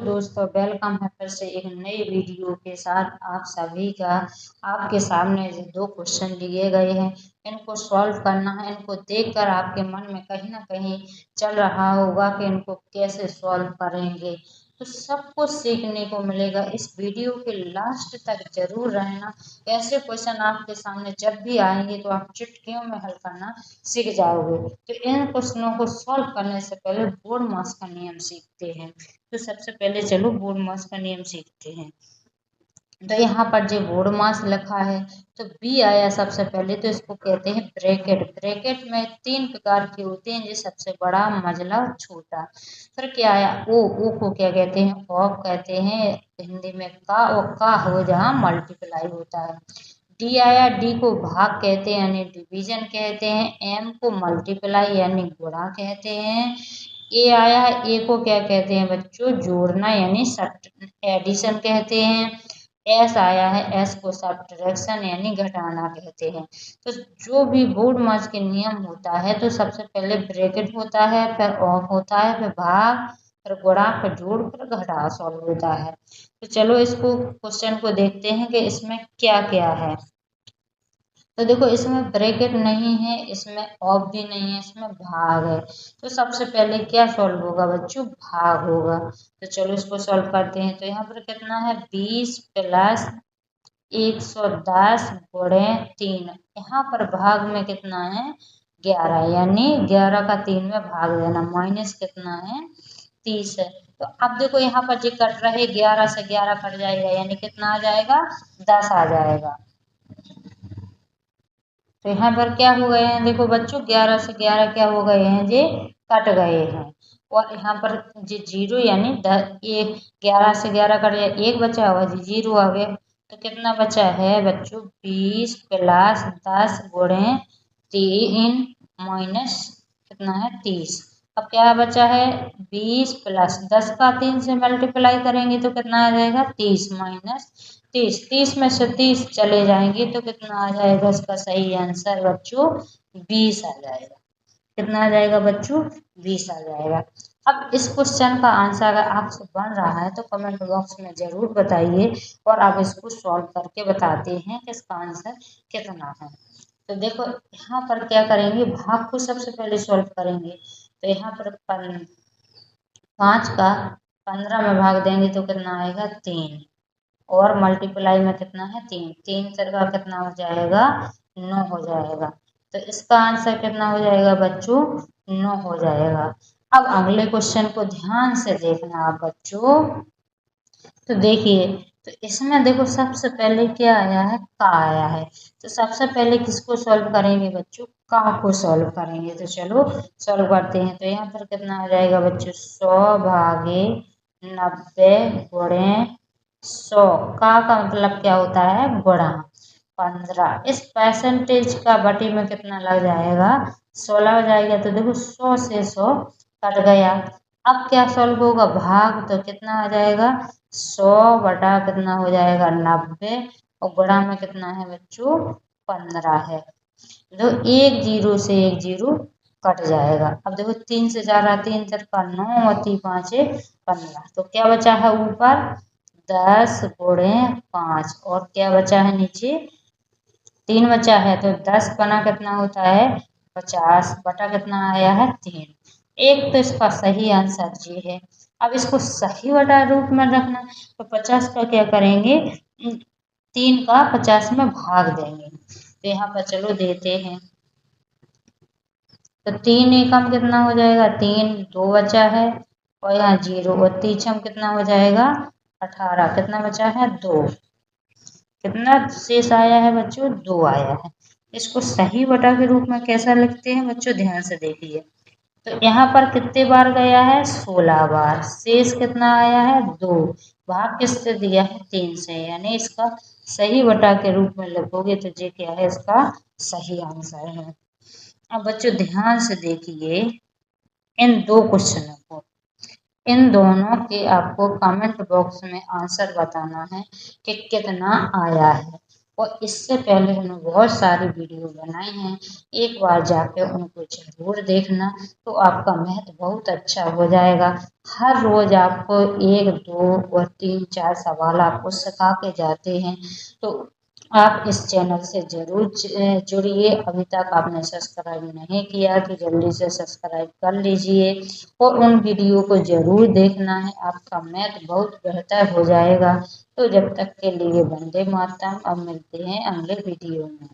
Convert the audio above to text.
दोस्तों, वेलकम है फिर से एक नई वीडियो के साथ आप सभी का। आपके सामने जो दो क्वेश्चन दिए गए हैं, इनको सॉल्व करना है। इनको देखकर आपके मन में कहीं ना कहीं चल रहा होगा कि इनको कैसे सॉल्व करेंगे। तो सब कुछ सीखने को मिलेगा। इस वीडियो के लास्ट तक जरूर रहना। ऐसे क्वेश्चन आपके सामने जब भी आएंगे तो आप चुटकियों में हल करना सीख जाओगे। तो इन क्वेश्चनों को सॉल्व करने से पहले बोर्ड मास का नियम सीखते हैं। तो सबसे पहले चलो बोर्ड मास का नियम सीखते हैं। तो यहाँ पर जो बोर्ड मास लिखा है, तो बी आया सबसे पहले, तो इसको कहते हैं ब्रैकेट। ब्रैकेट में तीन प्रकार के होते हैं, जो सबसे बड़ा, मझला और छोटा। फिर क्या आया, ओ को क्या कहते हैं, ऑफ कहते हैं हिंदी में का, और का हो जहाँ मल्टीप्लाई होता है। डी आया, डी को भाग कहते हैं यानी डिवीजन कहते हैं। एम को मल्टीप्लाई यानी गुणा कहते हैं। ए आया, ए को क्या कहते हैं बच्चों, जोड़ना यानी एडिशन कहते हैं। एस आया है, एस को सब्ट्रैक्शन यानी घटाना कहते हैं। तो जो भी बोर्ड मास के नियम होता है, तो सबसे पहले ब्रैकेट होता है, फिर ऑफ होता है, फिर भाग, फिर गुणा, फिर जोड़, फिर घटा सॉल्व होता है। तो चलो इसको क्वेश्चन को देखते हैं कि इसमें क्या क्या है। तो देखो, इसमें ब्रैकेट नहीं है, इसमें ऑफ भी नहीं है, इसमें भाग है। तो सबसे पहले क्या सॉल्व होगा बच्चों, भाग होगा। तो चलो इसको सॉल्व करते हैं। तो यहाँ पर कितना है, 20 प्लस 110 गुणे 3। यहाँ पर भाग में कितना है, 11, यानी 11 का 3 में भाग देना। माइनस कितना है, 30 है। तो अब देखो यहाँ पर जो कट रहे, 11 से 11 कट जाएगा, यानी कितना आ जाएगा, 10 आ जाएगा। तो यहाँ पर क्या हो गए हैं, देखो बच्चों, 11 से 11 क्या हो गए हैं, ये कट गए हैं। और यहाँ पर जी जीरो यानी 11 से 11 कट गया, एक बचा हुआ जी, जीरो आ गया। तो कितना बचा है बच्चों, 20 प्लस 10 गुणे 3 माइनस कितना है, 30। अब क्या बचा है, 20 प्लस 10 का 3 से मल्टीप्लाई करेंगे तो कितना आ जाएगा, 30 माइनस 30। 30 में से 30 चले जाएंगे तो कितना आ जाएगा, इसका सही आंसर बच्चों 20 आ जाएगा। कितना आ जाएगा बच्चों, 20 आ जाएगा। अब इस क्वेश्चन का आंसर अगर आपसे बन रहा है तो कमेंट बॉक्स में जरूर बताइए, और आप इसको सॉल्व करके बताते हैं कि इसका आंसर कितना है। तो देखो यहाँ पर क्या करेंगे, भाग को सबसे पहले सॉल्व करेंगे। तो यहाँ पर 5 का 15 में भाग देंगे तो कितना आएगा, 3। और मल्टीप्लाई में कितना है, 3। 3 का कितना हो जाएगा, 9 हो जाएगा। तो इसका आंसर कितना हो जाएगा बच्चों, 9 हो जाएगा। अब अगले क्वेश्चन को ध्यान से देखना आप बच्चों। तो देखिए, तो इसमें देखो सबसे पहले क्या आया है, का आया है। तो सबसे पहले किसको सॉल्व करेंगे बच्चों, का को सॉल्व करेंगे। तो चलो सॉल्व करते हैं। तो यहाँ पर कितना आ जाएगा बच्चों, 100 भागे 90 गुणे 100। का मतलब क्या होता है, गुणा 15। इस परसेंटेज का बटी में कितना लग जाएगा, 16 हो जाएगा। तो देखो 100 से 100 कट गया। अब क्या सॉल्व होगा, भाग, तो कितना आ जाएगा, 100 बटा कितना हो जाएगा, 90, और गुणा में कितना है बच्चों, 15 है। तो एक जीरो से एक जीरो कट जाएगा। अब देखो 3 से जा रहा, 3 का 9 और 3 5 15। तो क्या बचा है ऊपर, 10 गुणे 5, और क्या बचा है नीचे, 3 बचा है। तो 10 बना कितना होता है, 50 बटा कितना आया है, 3। एक तो इसका सही आंसर ये है। अब इसको सही बटा रूप में रखना, तो 50 का क्या करेंगे, 3 का 50 में भाग देंगे। तो यहाँ पर चलो देते हैं। तो 3 एकम कितना हो जाएगा, 3, 2 बचा है, और यहाँ 0, और 3 कितना हो जाएगा, 18। कितना बचा है, 2। कितना शेष आया है बच्चों, 2 आया है। इसको सही बटा के रूप में कैसा लिखते हैं बच्चों, ध्यान से देखिए। तो यहाँ पर कितने बार गया है, 16 बार। शेष कितना आया है, 2। भाग किससे दिया है, 3 से, यानी इसका सही बटा के रूप में लिखोगे तो ये क्या है, इसका सही आंसर है। अब बच्चों ध्यान से देखिए इन दो क्वेश्चनों को। इन दोनों के आपको कमेंट बॉक्स में आंसर बताना है कि कितना आया है। और इससे पहले हमने बहुत सारी वीडियो बनाई हैं, एक बार जाके उनको जरूर देखना, तो आपका मैथ बहुत अच्छा हो जाएगा। हर रोज आपको 1, 2 और 3, 4 सवाल आपको सिखा के जाते हैं, तो आप इस चैनल से जरूर जुड़िए। अभी तक आपने सब्सक्राइब नहीं किया तो जल्दी से सब्सक्राइब कर लीजिए और उन वीडियो को जरूर देखना है, आपका मैथ बहुत बेहतर हो जाएगा। तो जब तक के लिए वंदे मातरम, अब मिलते हैं अगले वीडियो में।